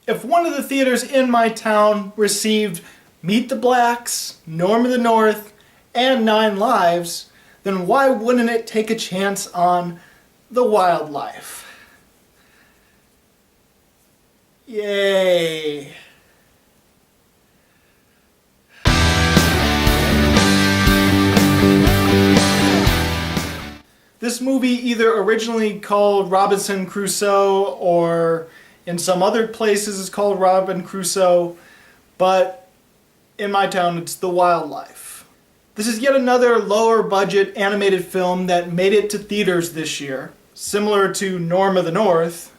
If one of the theaters in my town received Meet the Blacks, Norm of the North, and 9 Lives, then why wouldn't it take a chance on the wildlife? Yay! This movie either originally called Robinson Crusoe or in some other places is called Robin Crusoe, but in my town it's The Wildlife. This is yet another lower budget animated film that made it to theaters this year, similar to Norm of the North,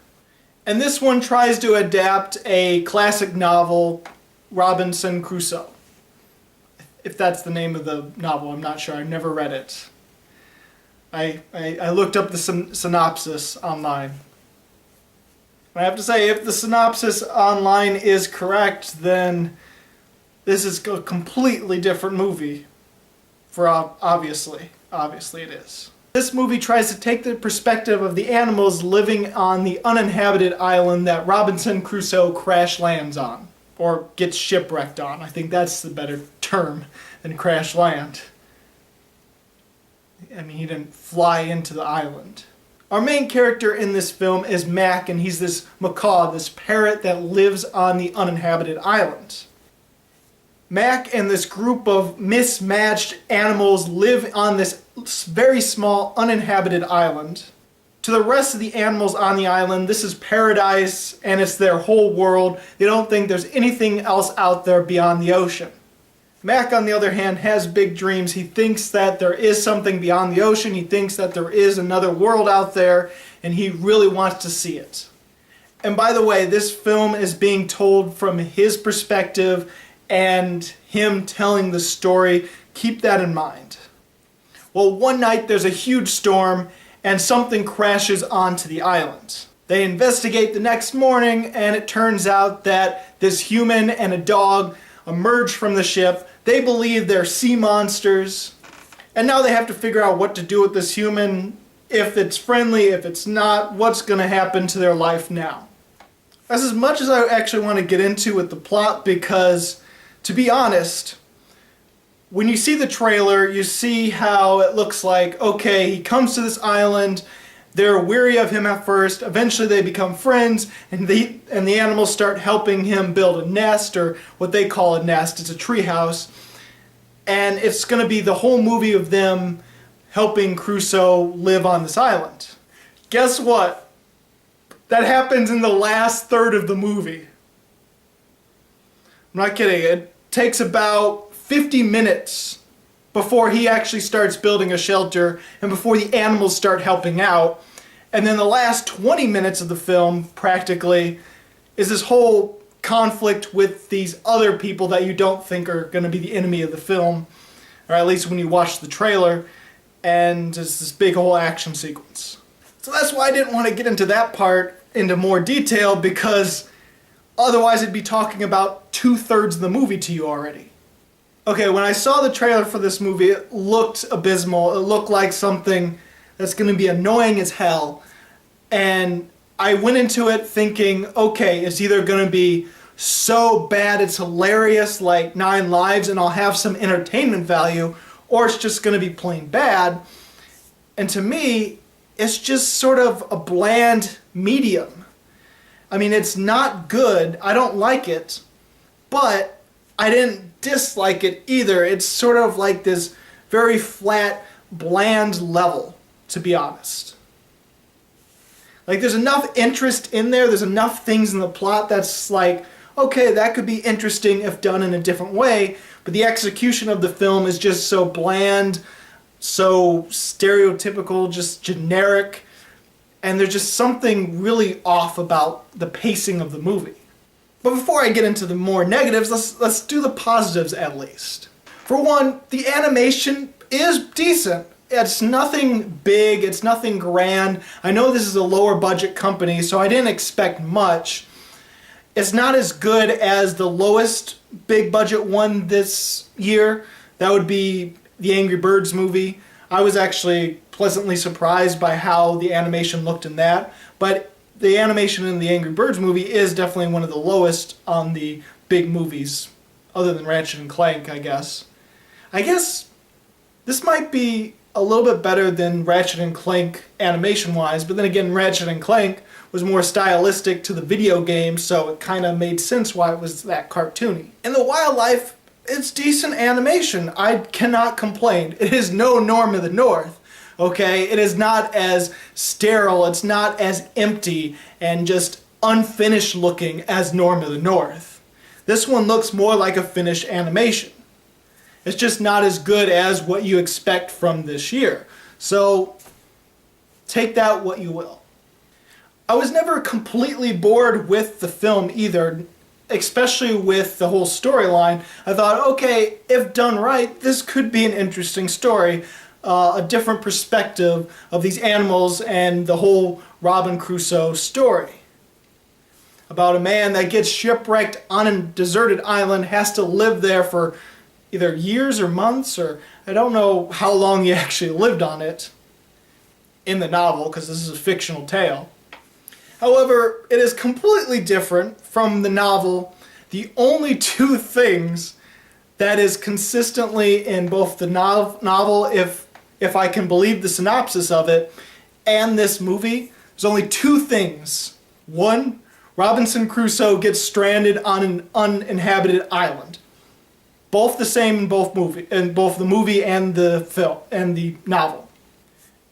and this one tries to adapt a classic novel, Robinson Crusoe. If that's the name of the novel, I'm not sure, I've never read it. I looked up the synopsis online. I have to say, if the synopsis online is correct, then this is a completely different movie. For obviously it is. This movie tries to take the perspective of the animals living on the uninhabited island that Robinson Crusoe crash lands on, or gets shipwrecked on. I think that's the better term than crash land. I mean, he didn't fly into the island. Our main character in this film is Mac, and he's this macaw, this parrot that lives on the uninhabited island. Mac and this group of mismatched animals live on this very small uninhabited island. To the rest of the animals on the island, this is paradise and it's their whole world. They don't think there's anything else out there beyond the ocean. Mac, on the other hand, has big dreams. He thinks that there is something beyond the ocean. He thinks that there is another world out there, and he really wants to see it. And by the way, this film is being told from his perspective and him telling the story. Keep that in mind. Well, one night there's a huge storm and something crashes onto the island. They investigate the next morning, and it turns out that this human and a dog emerge from the ship. They believe they're sea monsters, and now they have to figure out what to do with this human, if it's friendly, if it's not, what's going to happen to their life now. That's as much as I actually want to get into with the plot, because, to be honest, when you see the trailer, you see how it looks like, okay, he comes to this island, they're weary of him at first, eventually they become friends, and the animals start helping him build a nest, or what they call a nest. It's a tree house. And it's going to be the whole movie of them helping Crusoe live on this island. Guess what? That happens in the last third of the movie. I'm not kidding. It takes about 50 minutes before he actually starts building a shelter and before the animals start helping out. And then the last 20 minutes of the film, practically, is this whole conflict with these other people that you don't think are going to be the enemy of the film, or at least when you watch the trailer, and it's this big whole action sequence. So that's why I didn't want to get into that part into more detail, because otherwise I'd be talking about 2/3 of the movie to you already. Okay, when I saw the trailer for this movie, it looked abysmal. It looked like something that's going to be annoying as hell. And I went into it thinking, okay, it's either going to be so bad it's hilarious like 9 Lives and I'll have some entertainment value, or it's just going to be plain bad. And to me, it's just sort of a bland medium. I mean, it's not good. I don't like it. But I didn't dislike it either. It's sort of like this very flat, bland level, to be honest. Like, there's enough interest in there, there's enough things in the plot that's like, okay, that could be interesting if done in a different way, but the execution of the film is just so bland, so stereotypical, just generic, and there's just something really off about the pacing of the movie. But before I get into the more negatives, let's do the positives at least. For one, the animation is decent. It's nothing big, it's nothing grand. I know this is a lower budget company, so I didn't expect much. It's not as good as the lowest big budget one this year. That would be the Angry Birds movie. I was actually pleasantly surprised by how the animation looked in that. But the animation in the Angry Birds movie is definitely one of the lowest on the big movies, other than Ratchet and Clank, I guess. I guess this might be a little bit better than Ratchet and Clank animation-wise, but then again, Ratchet and Clank was more stylistic to the video game, so it kind of made sense why it was that cartoony. In the wildlife, it's decent animation. I cannot complain. It is no Norm of the North, okay? It is not as sterile, it's not as empty and just unfinished looking as Norm of the North. This one looks more like a finished animation. It's just not as good as what you expect from this year. So, take that what you will. I was never completely bored with the film either, especially with the whole storyline. I thought, okay, if done right, this could be an interesting story, a different perspective of these animals and the whole Robinson Crusoe story. About a man that gets shipwrecked on a deserted island, has to live there for either years or months, or I don't know how long he actually lived on it in the novel, because this is a fictional tale. However, it is completely different from the novel. The only two things that is consistently in both the novel, if I can believe the synopsis of it, and this movie, there's only two things. One, Robinson Crusoe gets stranded on an uninhabited island. Both the same in both the movie and the film and the novel.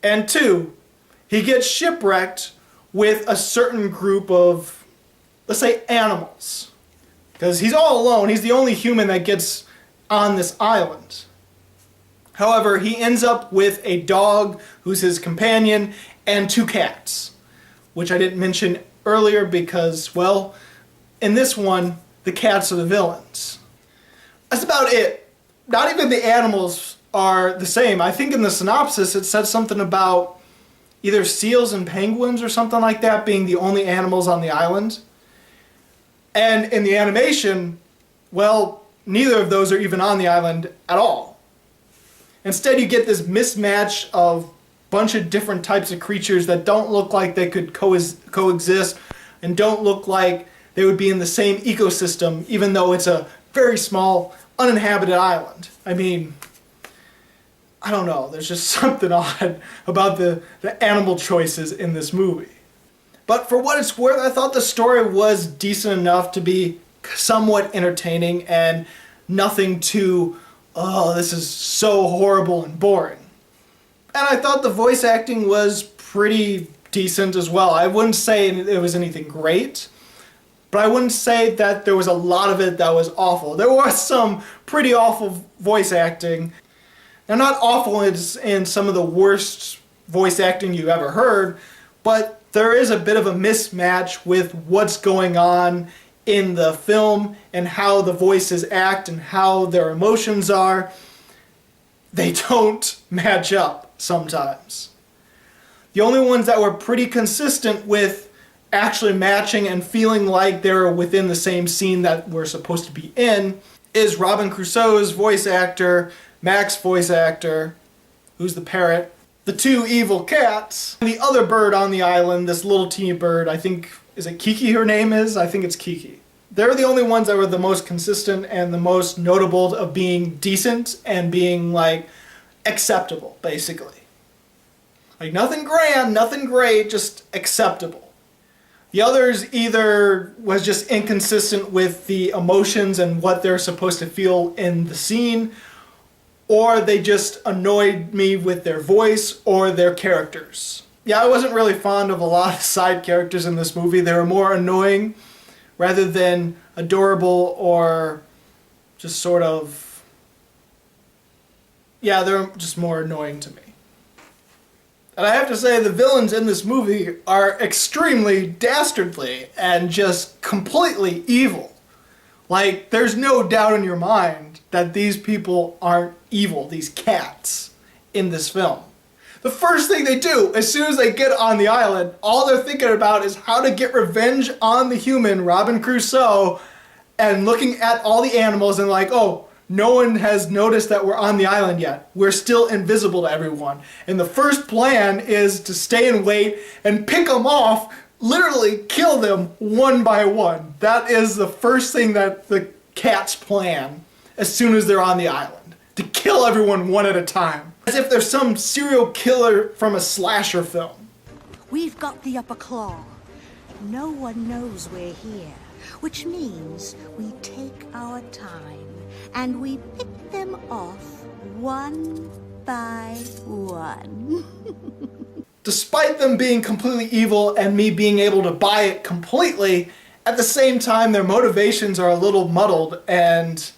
And two, he gets shipwrecked with a certain group of, let's say, animals. Because he's all alone. He's the only human that gets on this island. However, he ends up with a dog who's his companion and two cats, which I didn't mention earlier because, well, in this one, the cats are the villains. That's about it. Not even the animals are the same. I think in the synopsis it said something about either seals and penguins or something like that being the only animals on the island. And in the animation, well, neither of those are even on the island at all. Instead, you get this mismatch of a bunch of different types of creatures that don't look like they could coexist and don't look like they would be in the same ecosystem, even though it's a very small, uninhabited island. I mean, I don't know, there's just something odd about the animal choices in this movie. But for what it's worth, I thought the story was decent enough to be somewhat entertaining and nothing too, oh, this is so horrible and boring. And I thought the voice acting was pretty decent as well. I wouldn't say it was anything great, but I wouldn't say that there was a lot of it that was awful. There was some pretty awful voice acting. Now, not awful in some of the worst voice acting you've ever heard, but there is a bit of a mismatch with what's going on in the film and how the voices act and how their emotions are. They don't match up sometimes. The only ones that were pretty consistent with actually matching and feeling like they're within the same scene that we're supposed to be in is Robinson Crusoe's voice actor, Mac's voice actor, who's the parrot, the two evil cats, and the other bird on the island, this little teeny bird, I think, is it Kiki her name is? I think it's Kiki. They're the only ones that were the most consistent and the most notable of being decent and being, like, acceptable, basically. Like, nothing grand, nothing great, just acceptable. The others either was just inconsistent with the emotions and what they're supposed to feel in the scene, or they just annoyed me with their voice or their characters. Yeah, I wasn't really fond of a lot of side characters in this movie. They were more annoying rather than adorable or just sort of... yeah, they're just more annoying to me. And I have to say, the villains in this movie are extremely dastardly and just completely evil. Like, there's no doubt in your mind that these people aren't evil, these cats, in this film. The first thing they do, as soon as they get on the island, all they're thinking about is how to get revenge on the human, Robinson Crusoe, and looking at all the animals and like, oh, no one has noticed that we're on the island yet. We're still invisible to everyone. And the first plan is to stay and wait and pick them off literally kill them one by one. That is the first thing that the cats plan as soon as they're on the island. To kill everyone one at a time. As if they're some serial killer from a slasher film. We've got the upper claw. No one knows we're here, which means we take our time and we pick them off one by one. Despite them being completely evil and me being able to buy it completely, at the same time their motivations are a little muddled and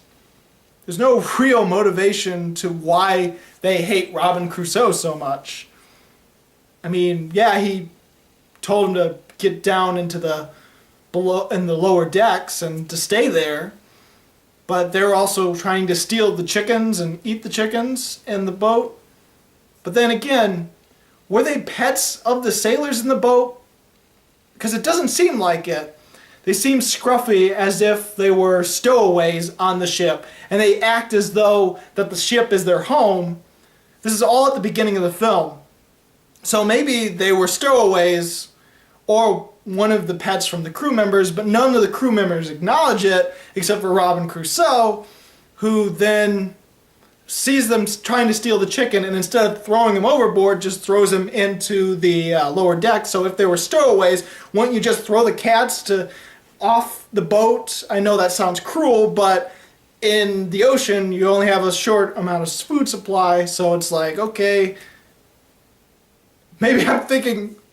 there's no real motivation to why they hate Robin Crusoe so much. I mean, yeah, he told him to get down into the lower decks and to stay there, but they're also trying to steal the chickens and eat the chickens in the boat. But then again, were they pets of the sailors in the boat? Because it doesn't seem like it. They seem scruffy, as if they were stowaways on the ship, and they act as though that the ship is their home. This is all at the beginning of the film. So maybe they were stowaways or one of the pets from the crew members, but none of the crew members acknowledge it except for Robin Crusoe, who then sees them trying to steal the chicken and instead of throwing him overboard just throws him into the lower deck. So if they were stowaways, wouldn't you just throw the cats off the boat? I know that sounds cruel, but in the ocean you only have a short amount of food supply, so it's like, okay, maybe I'm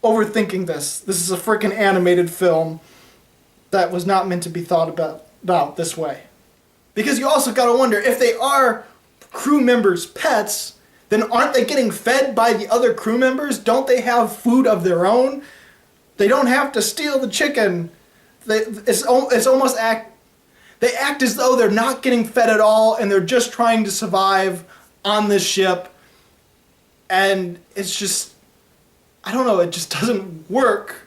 overthinking this. This is a freaking animated film that was not meant to be thought about this way. Because you also gotta wonder, if they are crew members' pets, then aren't they getting fed by the other crew members? Don't they have food of their own? They don't have to steal the chicken. They act as though they're not getting fed at all and they're just trying to survive on this ship. And it's just, I don't know, it just doesn't work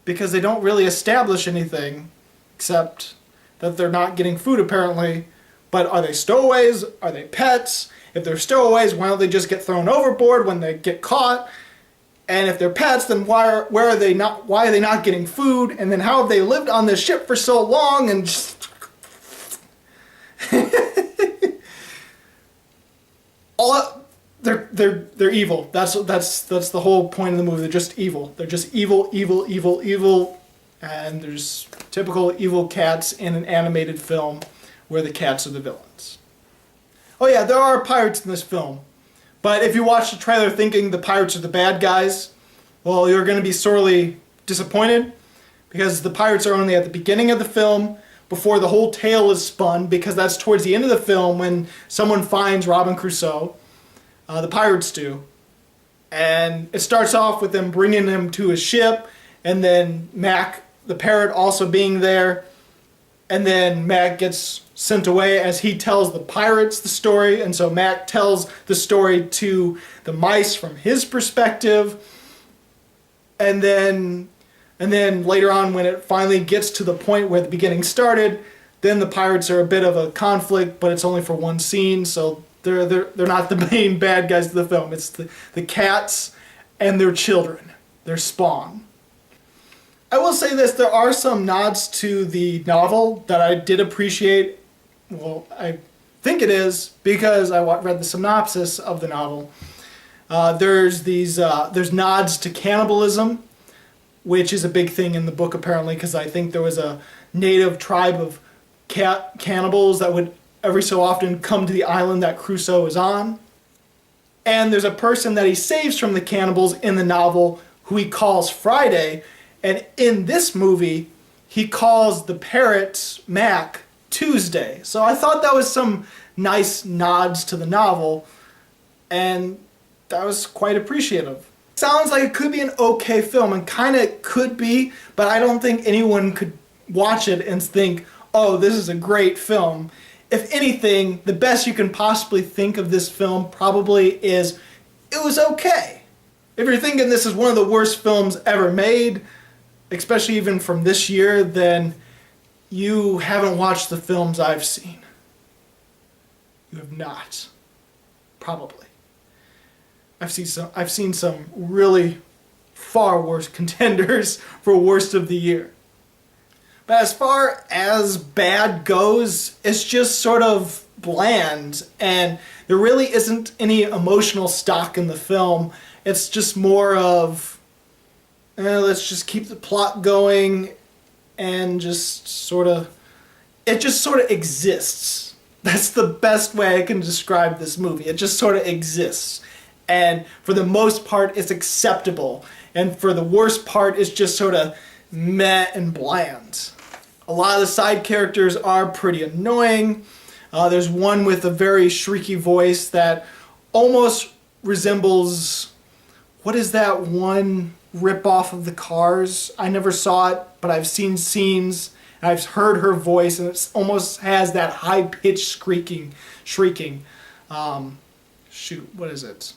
because they don't really establish anything except that they're not getting food apparently. But are they stowaways? Are they pets? If they're stowaways, why don't they just get thrown overboard when they get caught? And if they're pets, then why are they not getting food? And then how have they lived on this ship for so long? And just they're evil. That's the whole point of the movie. They're just evil. They're just evil, evil, evil, evil. And there's typical evil cats in an animated film where the cats are the villains. Oh yeah, there are pirates in this film. But if you watch the trailer thinking the pirates are the bad guys, well, you're going to be sorely disappointed because the pirates are only at the beginning of the film before the whole tale is spun, because that's towards the end of the film when someone finds Robin Crusoe. The pirates do. And it starts off with them bringing him to a ship, and then Mac, the parrot, also being there. And then Mac gets sent away as he tells the pirates the story, and so Mac tells the story to the mice from his perspective. And then later on, when it finally gets to the point where the beginning started, then the pirates are a bit of a conflict, but it's only for one scene, so they're not the main bad guys of the film. It's the cats and their children, their spawn. I will say this, there are some nods to the novel that I did appreciate. Well, I think it is because I read the synopsis of the novel. There's nods to cannibalism, which is a big thing in the book apparently, because I think there was a native tribe of cannibals that would every so often come to the island that Crusoe is on. And there's a person that he saves from the cannibals in the novel who he calls Friday. And in this movie, he calls the parrot, Mac, Tuesday. So I thought that was some nice nods to the novel, and that was quite appreciative. Sounds like it could be an okay film, and kind of could be, but I don't think anyone could watch it and think, oh, this is a great film. If anything, the best you can possibly think of this film probably is, it was okay. If you're thinking this is one of the worst films ever made, especially even from this year, then you haven't watched the films I've seen. You have not. Probably. I've seen some really far worse contenders for worst of the year. But as far as bad goes, it's just sort of bland, and there really isn't any emotional stock in the film. It's just more of, let's just keep the plot going, and just sort of, it just sort of exists. That's the best way I can describe this movie. It just sort of exists. And for the most part, it's acceptable. And for the worst part, it's just sort of meh and bland. A lot of the side characters are pretty annoying. There's one with a very shrieky voice that almost resembles, what is that one rip-off of the Cars? I never saw it, but I've seen scenes, and I've heard her voice, and it almost has that high-pitched shrieking. Shoot, what is it?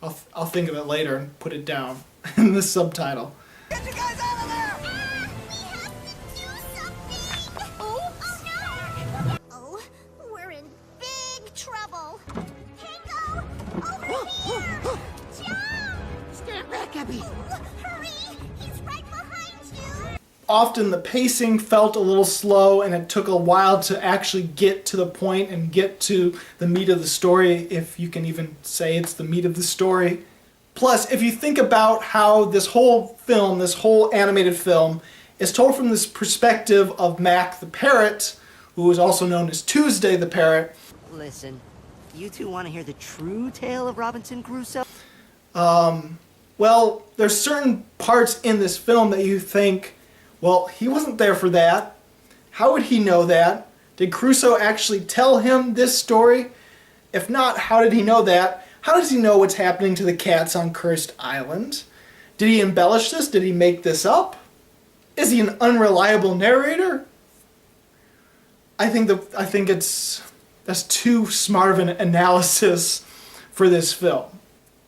I'll think of it later and put it down in the subtitle. Get you guys out of there! We have to do something! Oh no! Oh, we're in big trouble! Tango! Over here! Jump! Stand back, Abby! Hurry! He's right behind you! Often the pacing felt a little slow, and it took a while to actually get to the point and get to the meat of the story, if you can even say it's the meat of the story. Plus, if you think about how this whole film, this whole animated film, is told from this perspective of Mac the Parrot, who is also known as Tuesday the Parrot. Listen, you two want to hear the true tale of Robinson Crusoe? Well, there's certain parts in this film that you think, well, he wasn't there for that. How would he know that? Did Crusoe actually tell him this story? If not, how did he know that? How does he know what's happening to the cats on Cursed Island? Did he embellish this? Did he make this up? Is he an unreliable narrator? I think that's too smart of an analysis for this film.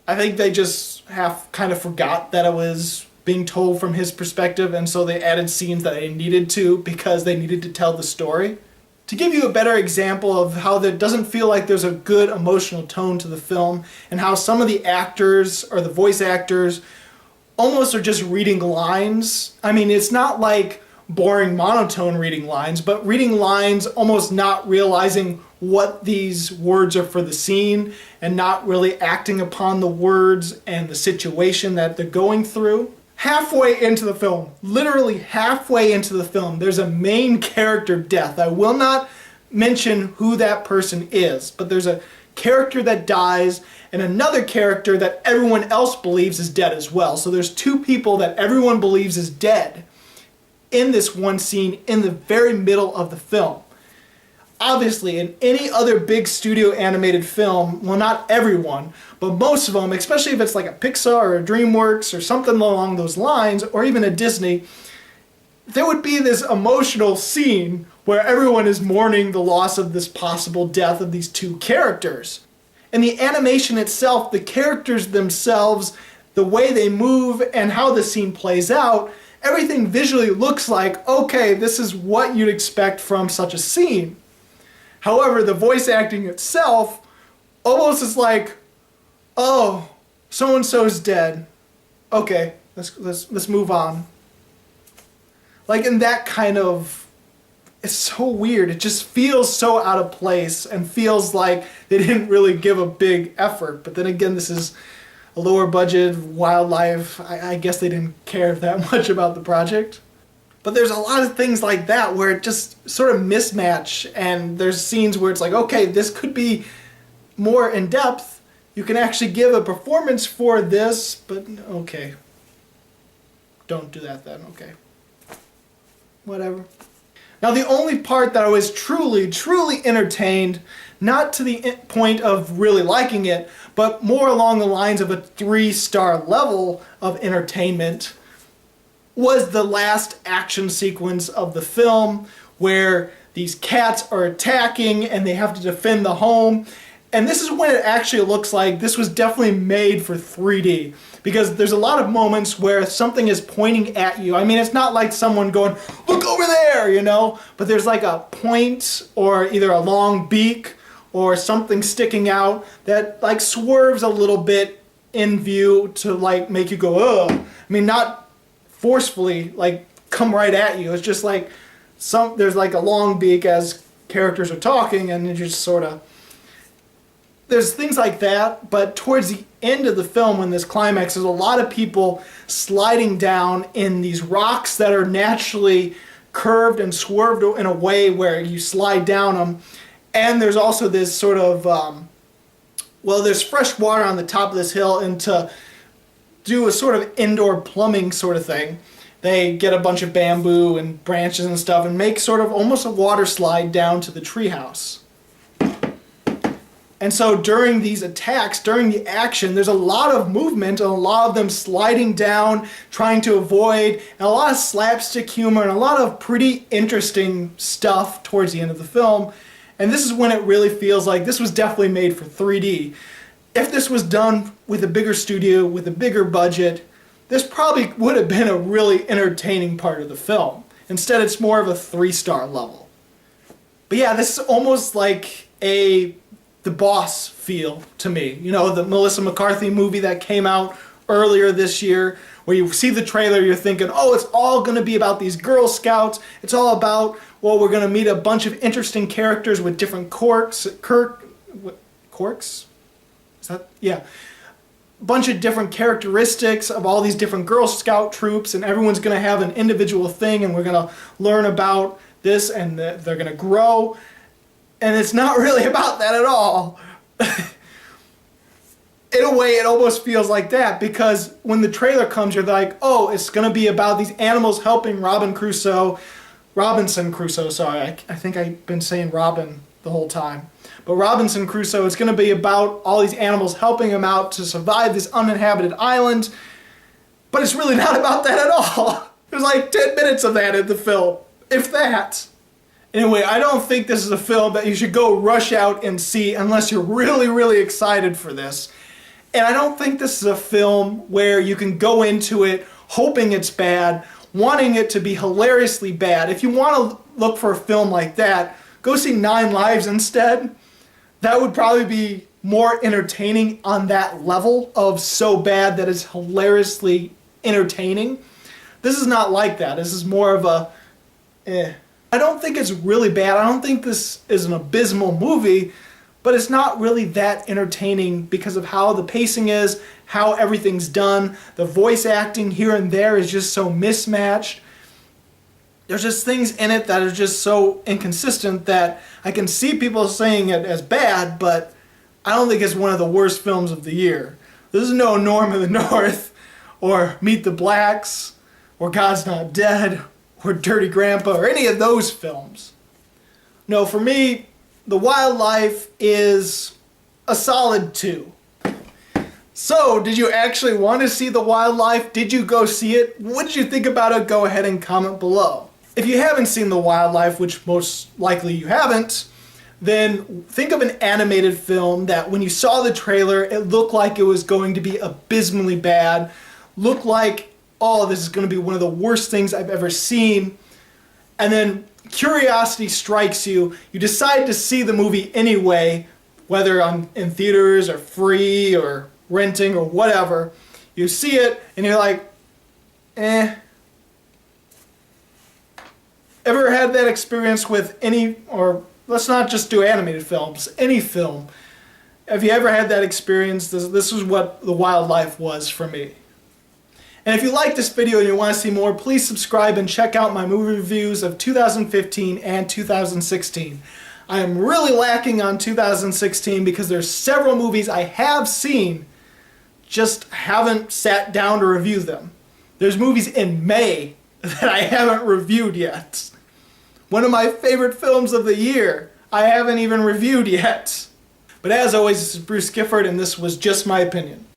I think they just kind of forgot that it was being told from his perspective, and so they added scenes that they needed to because they needed to tell the story. To give you a better example of how there doesn't feel like there's a good emotional tone to the film, and how some of the actors or the voice actors almost are just reading lines. I mean, it's not like boring monotone reading lines, but reading lines almost not realizing what these words are for the scene and not really acting upon the words and the situation that they're going through. Halfway into the film, literally halfway into the film, there's a main character death. I will not mention who that person is, but there's a character that dies and another character that everyone else believes is dead as well. So there's two people that everyone believes is dead in this one scene in the very middle of the film. Obviously, in any other big studio animated film, well, not everyone, but most of them, especially if it's like a Pixar or a DreamWorks or something along those lines, or even a Disney, there would be this emotional scene where everyone is mourning the loss of this possible death of these two characters. And the animation itself, the characters themselves, the way they move, and how the scene plays out, everything visually looks like, okay, this is what you'd expect from such a scene. However, the voice acting itself almost is like, oh, so-and-so's dead. Okay, let's move on. Like, in that kind of, it's so weird. It just feels so out of place and feels like they didn't really give a big effort. But then again, this is a lower budget wildlife. I guess they didn't care that much about the project. But there's a lot of things like that where it just sort of mismatch, and there's scenes where it's like, okay, this could be more in depth. You can actually give a performance for this, but okay. Don't do that then, okay. Whatever. Now the only part that I was truly, truly entertained, not to the point of really liking it, but more along the lines of a 3-star level of entertainment, was the last action sequence of the film where these cats are attacking and they have to defend the home. And this is when it actually looks like this was definitely made for 3D, because there's a lot of moments where something is pointing at you. I mean, it's not like someone going, look over there, you know, but there's like a point or either a long beak or something sticking out that like swerves a little bit in view to like make you go, ugh. I mean, not forcefully like come right at you. It's just like there's like a long beak as characters are talking, and you just sort of, there's things like that. But towards the end of the film, when this climax, there's a lot of people sliding down in these rocks that are naturally curved and swerved in a way where you slide down them. And there's also this sort of well, there's fresh water on the top of this hill, and to do a sort of indoor plumbing sort of thing, they get a bunch of bamboo and branches and stuff and make sort of almost a water slide down to the treehouse. And so during these attacks, during the action, there's a lot of movement and a lot of them sliding down, trying to avoid, and a lot of slapstick humor and a lot of pretty interesting stuff towards the end of the film. And this is when it really feels like this was definitely made for 3D. If this was done with a bigger studio, with a bigger budget, this probably would have been a really entertaining part of the film. Instead, it's more of a 3-star level. But yeah, this is almost like The Boss feel to me. You know, the Melissa McCarthy movie that came out earlier this year, where you see the trailer, you're thinking, oh, it's all going to be about these Girl Scouts. It's all about, well, we're going to meet a bunch of interesting characters with different quirks? Is that? Yeah. Bunch of different characteristics of all these different Girl Scout troops, and everyone's going to have an individual thing, and we're going to learn about this, and they're going to grow. And it's not really about that at all. In a way, it almost feels like that, because when the trailer comes, you're like, oh, it's going to be about these animals helping Robinson Crusoe, sorry, I think I've been saying Robin the whole time. But Robinson Crusoe, it's going to be about all these animals helping him out to survive this uninhabited island. But it's really not about that at all. There's like 10 minutes of that in the film, if that. Anyway, I don't think this is a film that you should go rush out and see unless you're really, really excited for this. And I don't think this is a film where you can go into it hoping it's bad, wanting it to be hilariously bad. If you want to look for a film like that, go see 9 Lives instead. That would probably be more entertaining on that level of so bad that it's hilariously entertaining. This is not like that. This is more of a I don't think it's really bad. I don't think this is an abysmal movie, but it's not really that entertaining because of how the pacing is, how everything's done. The voice acting here and there is just so mismatched. There's just things in it that are just so inconsistent that I can see people saying it as bad, but I don't think it's one of the worst films of the year. This is no Norm of the North, or Meet the Blacks, or God's Not Dead, or Dirty Grandpa, or any of those films. No, for me, The Wildlife is a solid 2. So, did you actually want to see The Wildlife? Did you go see it? What did you think about it? Go ahead and comment below. If you haven't seen The Wildlife, which most likely you haven't, then think of an animated film that when you saw the trailer, it looked like it was going to be abysmally bad, looked like, oh, this is going to be one of the worst things I've ever seen, and then curiosity strikes you, you decide to see the movie anyway, whether in theaters or free or renting or whatever. You see it and you're like, eh. Ever had that experience with any, or let's not just do animated films, any film. Have you ever had that experience? This is what The Wildlife was for me. And if you like this video and you want to see more, please subscribe and check out my movie reviews of 2015 and 2016. I am really lacking on 2016 because there's several movies I have seen, just haven't sat down to review them. There's movies in May that I haven't reviewed yet. One of my favorite films of the year, I haven't even reviewed yet. But as always, this is Bruce Gifford, and this was Just My Opinion.